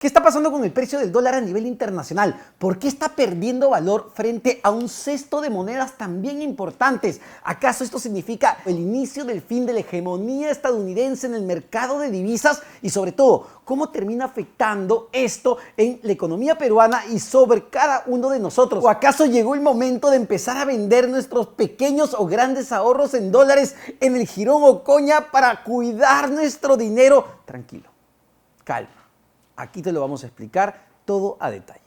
¿Qué está pasando con el precio del dólar a nivel internacional? ¿Por qué está perdiendo valor frente a un cesto de monedas también importantes? ¿Acaso esto significa el inicio del fin de la hegemonía estadounidense en el mercado de divisas? Y sobre todo, ¿cómo termina afectando esto en la economía peruana y sobre cada uno de nosotros? ¿O acaso llegó el momento de empezar a vender nuestros pequeños o grandes ahorros en dólares en el Jirón Ocoña para cuidar nuestro dinero? Tranquilo, calma. Aquí te lo vamos a explicar todo a detalle.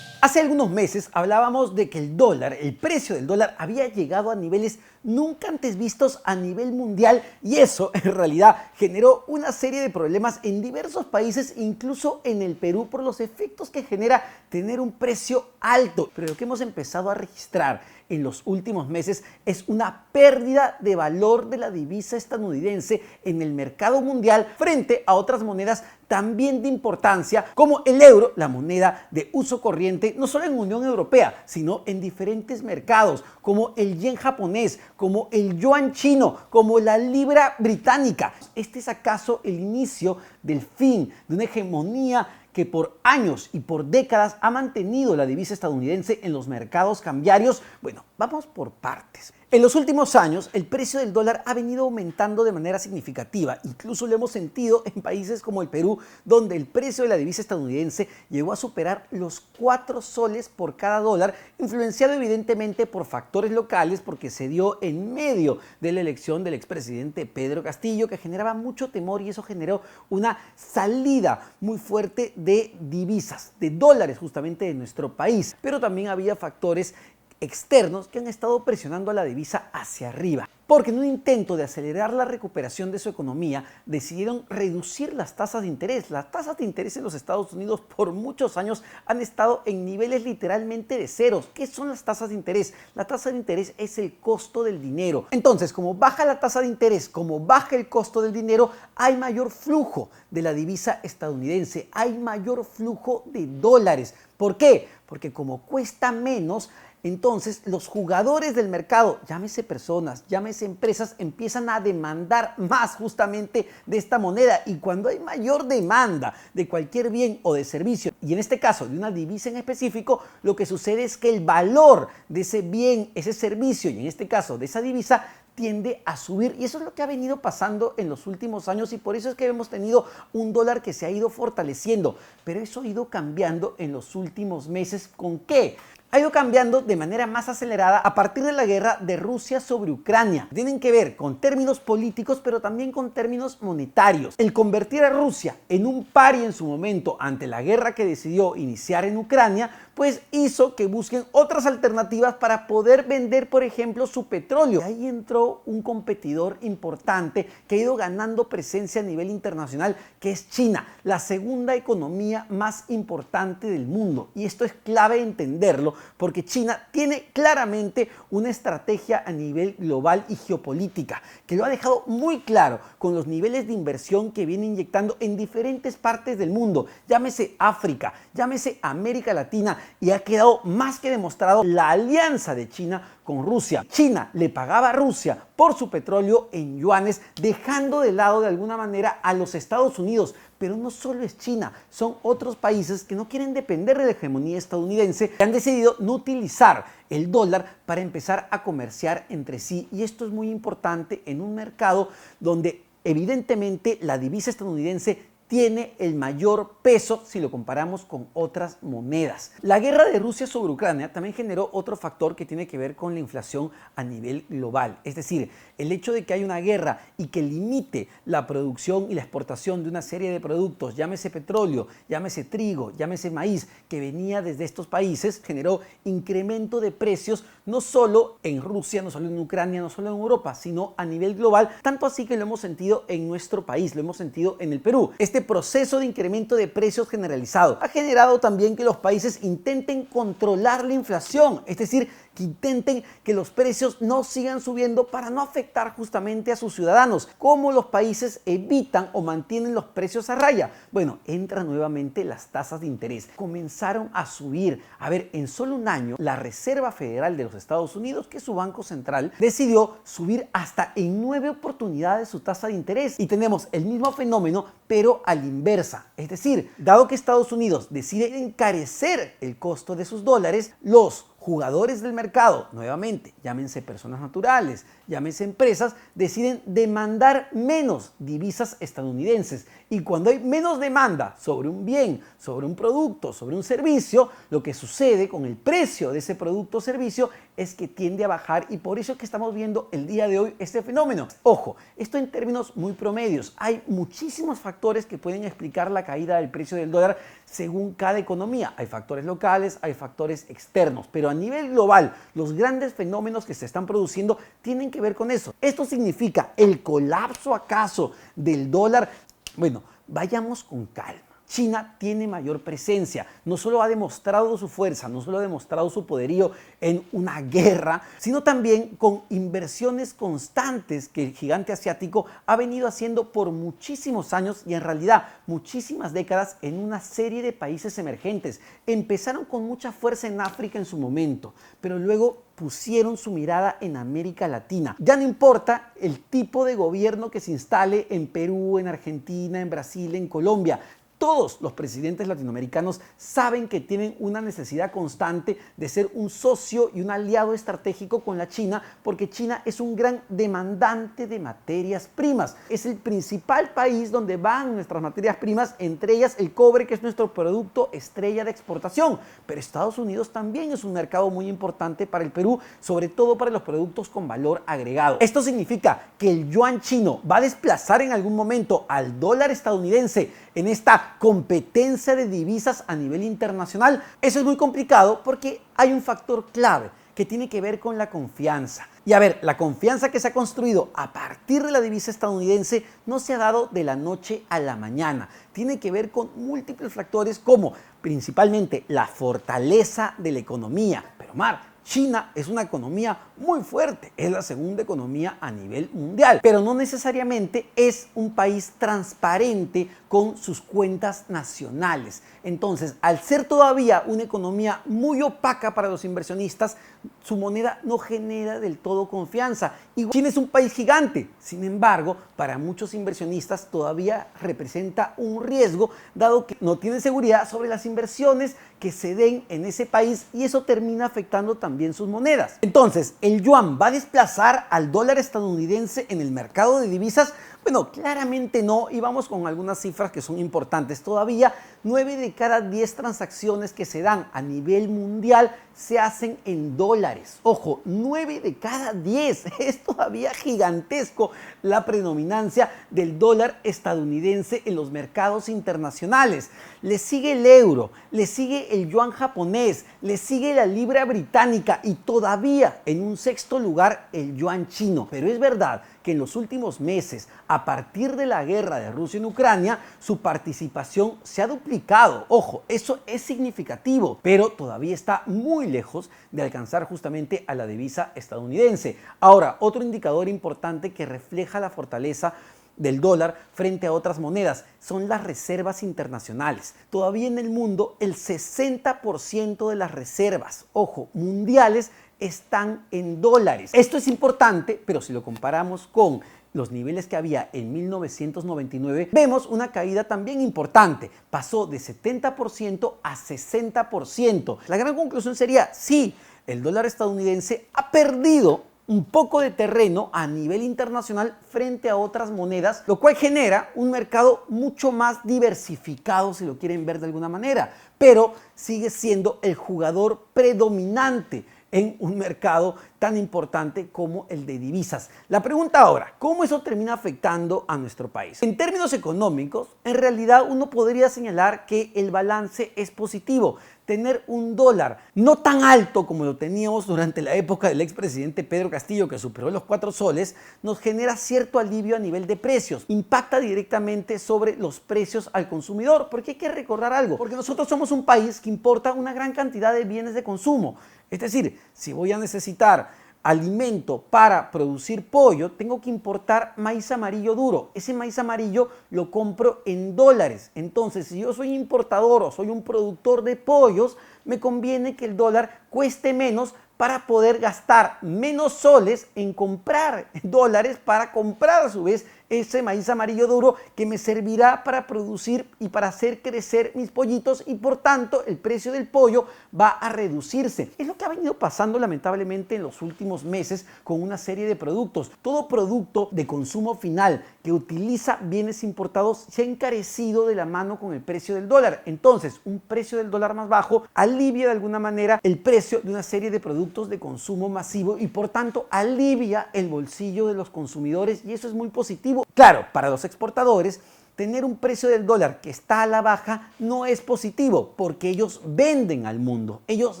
Hace algunos meses hablábamos de que el precio del dólar había llegado a niveles nunca antes vistos a nivel mundial y eso en realidad generó una serie de problemas en diversos países, incluso en el Perú, por los efectos que genera tener un precio alto. Pero lo que hemos empezado a registrar en los últimos meses es una pérdida de valor de la divisa estadounidense en el mercado mundial frente a otras monedas también de importancia como el euro, la moneda de uso corriente no solo en Unión Europea, sino en diferentes mercados como el yen japonés, como el yuan chino, como la libra británica. ¿Este es acaso el inicio del fin de una hegemonía que por años y por décadas ha mantenido la divisa estadounidense en los mercados cambiarios? Bueno, vamos por partes. En los últimos años, el precio del dólar ha venido aumentando de manera significativa. Incluso lo hemos sentido en países como el Perú, donde el precio de la divisa estadounidense llegó a superar los 4 soles por cada dólar, influenciado evidentemente por factores locales, porque se dio en medio de la elección del expresidente Pedro Castillo, que generaba mucho temor y eso generó una salida muy fuerte de divisas, de dólares justamente de nuestro país. Pero también había factores externos que han estado presionando a la divisa hacia arriba, porque en un intento de acelerar la recuperación de su economía decidieron reducir las tasas de interés. Las tasas de interés en los Estados Unidos por muchos años han estado en niveles literalmente de ceros. ¿Qué son las tasas de interés? La tasa de interés es el costo del dinero. Entonces, como baja la tasa de interés, como baja el costo del dinero, hay mayor flujo de la divisa estadounidense, hay mayor flujo de dólares. ¿Por qué? Porque como cuesta menos, entonces los jugadores del mercado, llámese personas, llámese empresas, empiezan a demandar más justamente de esta moneda, y cuando hay mayor demanda de cualquier bien o de servicio, y en este caso de una divisa en específico, lo que sucede es que el valor de ese bien, ese servicio y en este caso de esa divisa tiende a subir, y eso es lo que ha venido pasando en los últimos años, y por eso es que hemos tenido un dólar que se ha ido fortaleciendo. Pero eso ha ido cambiando en los últimos meses. ¿Con qué? Ha ido cambiando de manera más acelerada a partir de la guerra de Rusia sobre Ucrania. Tienen que ver con términos políticos, pero también con términos monetarios. El convertir a Rusia en un pari en su momento ante la guerra que decidió iniciar en Ucrania, pues hizo que busquen otras alternativas para poder vender, por ejemplo, su petróleo. Y ahí entró un competidor importante que ha ido ganando presencia a nivel internacional, que es China, la segunda economía más importante del mundo. Y esto es clave entenderlo, porque China tiene claramente una estrategia a nivel global y geopolítica, que lo ha dejado muy claro con los niveles de inversión que viene inyectando en diferentes partes del mundo, llámese África, llámese América Latina, y ha quedado más que demostrado la alianza de China con Rusia. China le pagaba a Rusia por su petróleo en yuanes, dejando de lado de alguna manera a los Estados Unidos. Pero no solo es China, son otros países que no quieren depender de la hegemonía estadounidense, que han decidido no utilizar el dólar para empezar a comerciar entre sí. Y esto es muy importante en un mercado donde evidentemente la divisa estadounidense tiene el mayor peso si lo comparamos con otras monedas. La guerra de Rusia sobre Ucrania también generó otro factor que tiene que ver con la inflación a nivel global. Es decir, el hecho de que haya una guerra y que limite la producción y la exportación de una serie de productos, llámese petróleo, llámese trigo, llámese maíz, que venía desde estos países, generó incremento de precios no solo en Rusia, no solo en Ucrania, no solo en Europa, sino a nivel global, tanto así que lo hemos sentido en nuestro país, lo hemos sentido en el Perú. Este proceso de incremento de precios generalizado ha generado también que los países intenten controlar la inflación, es decir, que intenten que los precios no sigan subiendo para no afectar justamente a sus ciudadanos. ¿Cómo los países evitan o mantienen los precios a raya? Bueno, entran nuevamente las tasas de interés. Comenzaron a subir. A ver, en solo un año, la Reserva Federal de los Estados Unidos, que es su banco central, decidió subir hasta en 9 oportunidades su tasa de interés. Y tenemos el mismo fenómeno, pero a la inversa. Es decir, dado que Estados Unidos decide encarecer el costo de sus dólares, los jugadores del mercado, nuevamente, llámense personas naturales, llámense empresas, deciden demandar menos divisas estadounidenses. Y cuando hay menos demanda sobre un bien, sobre un producto, sobre un servicio, lo que sucede con el precio de ese producto o servicio es que tiende a bajar, y por eso es que estamos viendo el día de hoy este fenómeno. Ojo, esto en términos muy promedios. Hay muchísimos factores que pueden explicar la caída del precio del dólar según cada economía. Hay factores locales, hay factores externos, pero a nivel global, los grandes fenómenos que se están produciendo tienen que ver con eso. Esto significa el colapso acaso del dólar. Bueno, vayamos con calma. China tiene mayor presencia, no solo ha demostrado su fuerza, no solo ha demostrado su poderío en una guerra, sino también con inversiones constantes que el gigante asiático ha venido haciendo por muchísimos años y en realidad muchísimas décadas en una serie de países emergentes. Empezaron con mucha fuerza en África en su momento, pero luego pusieron su mirada en América Latina. Ya no importa el tipo de gobierno que se instale en Perú, en Argentina, en Brasil, en Colombia. Todos los presidentes latinoamericanos saben que tienen una necesidad constante de ser un socio y un aliado estratégico con la China, porque China es un gran demandante de materias primas. Es el principal país donde van nuestras materias primas, entre ellas el cobre, que es nuestro producto estrella de exportación. Pero Estados Unidos también es un mercado muy importante para el Perú, sobre todo para los productos con valor agregado. Esto significa que el yuan chino va a desplazar en algún momento al dólar estadounidense en esta competencia de divisas a nivel internacional. Eso es muy complicado porque hay un factor clave que tiene que ver con la confianza. Y a ver, la confianza que se ha construido a partir de la divisa estadounidense no se ha dado de la noche a la mañana. Tiene que ver con múltiples factores como principalmente la fortaleza de la economía. Pero Mar, China es una economía muy fuerte, es la segunda economía a nivel mundial, pero no necesariamente es un país transparente con sus cuentas nacionales. Entonces, al ser todavía una economía muy opaca para los inversionistas, su moneda no genera del todo confianza. Y China es un país gigante, sin embargo, para muchos inversionistas todavía representa un riesgo, dado que no tienen seguridad sobre las inversiones que se den en ese país, y eso termina afectando también sus monedas. Entonces, ¿el yuan va a desplazar al dólar estadounidense en el mercado de divisas? Bueno, claramente no, y vamos con algunas cifras que son importantes. Todavía 9 de cada 10 transacciones que se dan a nivel mundial se hacen en dólares. Ojo, 9 de cada 10. Es todavía gigantesco la predominancia del dólar estadounidense en los mercados internacionales. Le sigue el euro, le sigue el yuan japonés, le sigue la libra británica y todavía en un sexto lugar el yuan chino. Pero es verdad que en los últimos meses, a partir de la guerra de Rusia en Ucrania, su participación se ha duplicado. Ojo, eso es significativo, pero todavía está muy lejos de alcanzar justamente a la divisa estadounidense. Ahora, otro indicador importante que refleja la fortaleza del dólar frente a otras monedas son las reservas internacionales. Todavía en el mundo el 60% de las reservas, ojo, mundiales, están en dólares. Esto es importante, pero si lo comparamos con los niveles que había en 1999, vemos una caída también importante. Pasó de 70% a 60%. La gran conclusión sería, sí, el dólar estadounidense ha perdido un poco de terreno a nivel internacional frente a otras monedas, lo cual genera un mercado mucho más diversificado, si lo quieren ver de alguna manera, pero sigue siendo el jugador predominante en un mercado tan importante como el de divisas. La pregunta ahora, ¿cómo eso termina afectando a nuestro país? En términos económicos, en realidad uno podría señalar que el balance es positivo. tener un dólar no tan alto como lo teníamos durante la época del expresidente Pedro Castillo, que superó los 4 soles, nos genera cierto alivio a nivel de precios. Impacta directamente sobre los precios al consumidor, porque hay que recordar algo, porque nosotros somos un país que importa una gran cantidad de bienes de consumo. Es decir, si voy a necesitar alimento para producir pollo, tengo que importar maíz amarillo duro. Ese maíz amarillo lo compro en dólares. Entonces, si yo soy importador o soy un productor de pollos, me conviene que el dólar cueste menos para poder gastar menos soles en comprar dólares para comprar a su vez ese maíz amarillo duro que me servirá para producir y para hacer crecer mis pollitos, y por tanto el precio del pollo va a reducirse. Es lo que ha venido pasando lamentablemente en los últimos meses con una serie de productos. Todo producto de consumo final que utiliza bienes importados se ha encarecido de la mano con el precio del dólar. Entonces, un precio del dólar más bajo alivia de alguna manera el precio de una serie de productos de consumo masivo y por tanto alivia el bolsillo de los consumidores, y eso es muy positivo. Claro, para los exportadores, tener un precio del dólar que está a la baja no es positivo, porque ellos venden al mundo, ellos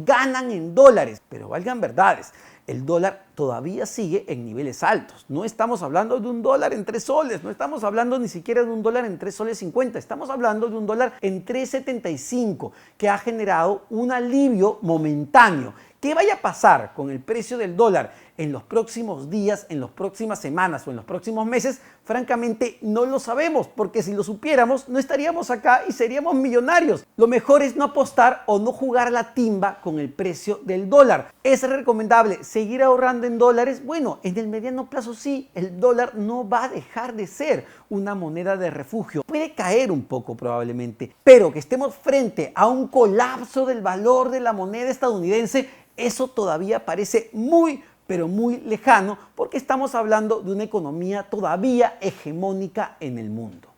ganan en dólares, pero valgan verdades, el dólar todavía sigue en niveles altos. No estamos hablando de un dólar en 3 soles, no estamos hablando ni siquiera de un dólar en 3 soles 50, estamos hablando de un dólar en 3,75, que ha generado un alivio momentáneo. ¿Qué vaya a pasar con el precio del dólar en los próximos días, en las próximas semanas o en los próximos meses? Francamente no lo sabemos, porque si lo supiéramos no estaríamos acá y seríamos millonarios. Lo mejor es no apostar o no jugar la timba con el precio del dólar. ¿Es recomendable seguir ahorrando en dólares? Bueno, en el mediano plazo sí, el dólar no va a dejar de ser una moneda de refugio. Puede caer un poco probablemente, pero que estemos frente a un colapso del valor de la moneda estadounidense, eso todavía parece muy, pero muy lejano, porque estamos hablando de una economía todavía hegemónica en el mundo.